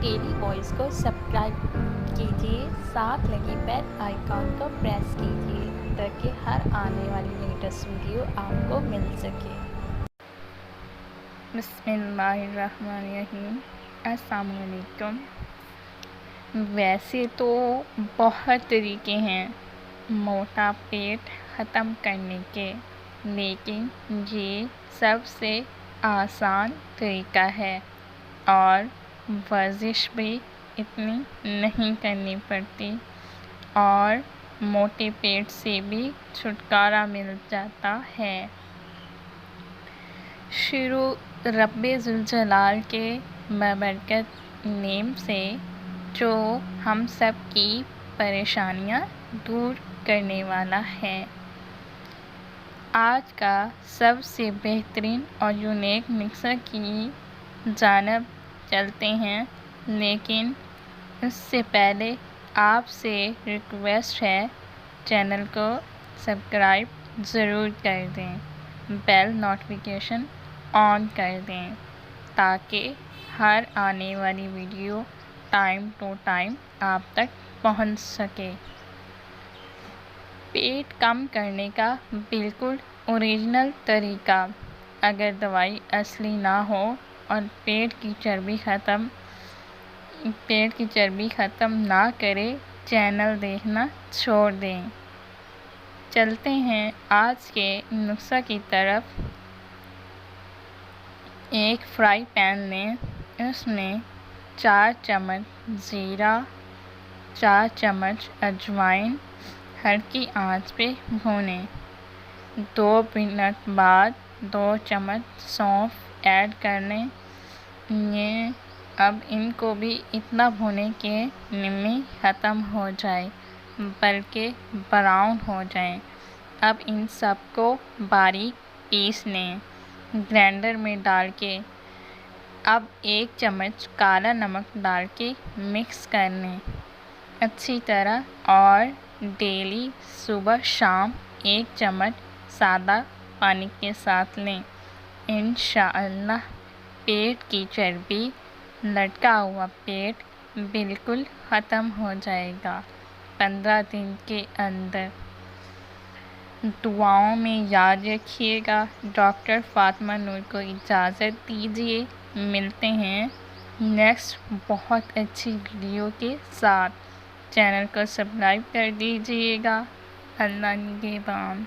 Daily voice کو subscribe کیجیے، ساتھ لگی بیل آئیکن کو پریس کیجیے تاکہ ہر آنے والی لیٹسٹ ویڈیو آپ کو مل سکے۔ بسم اللہ الرحمن الرحیم۔ السلام علیکم۔ ویسے تو بہت طریقے ہیں موٹا پیٹ ختم کرنے کے، لیکن یہ سب سے آسان طریقہ ہے اور ورزش بھی اتنی نہیں کرنی پڑتی اور موٹے پیٹ سے بھی چھٹکارا مل جاتا ہے۔ شروع رب ذوالجلال کے بابرکت نیم سے، جو ہم سب کی پریشانیاں دور کرنے والا ہے۔ آج کا سب سے بہترین اور یونیک نسخہ کی جانب چلتے ہیں، لیکن اس سے پہلے آپ سے ریکویسٹ ہے چینل کو سبسکرائب ضرور کر دیں، بیل نوٹیفیکیشن آن کر دیں تاکہ ہر آنے والی ویڈیو ٹائم ٹو ٹائم آپ تک پہنچ سکے۔ پیٹ کم کرنے کا بالکل اوریجنل طریقہ، اگر دوائی اصلی نہ ہو اور پیٹ کی چربی ختم نہ کرے، چینل دیکھنا چھوڑ دیں۔ چلتے ہیں آج کے نسخہ کی طرف۔ ایک فرائی پین لیں، اس میں 4 چمچ زیرہ، 4 چمچ اجوائن ہلکی آنچ پہ بھونیں۔ 2 منٹ بعد 2 چمچ سونف ایڈ کر لیں۔ اب ان کو بھی اتنا بھونیں کہ نمی ختم ہو جائے بلکہ براؤن ہو جائیں۔ اب ان سب کو باریک پیس لیں گرائنڈر میں ڈال کے۔ اب 1 چمچ کالا نمک ڈال کے مکس کر لیں اچھی طرح اور ڈیلی صبح شام 1 چمچ سادہ پانی کے ساتھ لیں۔ انشاءاللہ پیٹ کی چربی، لٹکا ہوا پیٹ بالکل ختم ہو جائے گا 15 دن کے اندر۔ دعاؤں میں یاد رکھیے گا۔ ڈاکٹر فاطمہ نور کو اجازت دیجیے، ملتے ہیں نیکسٹ بہت اچھی ویڈیو کے ساتھ۔ چینل کو سبسکرائب کر دیجیے گا۔ اللہ نگہبان۔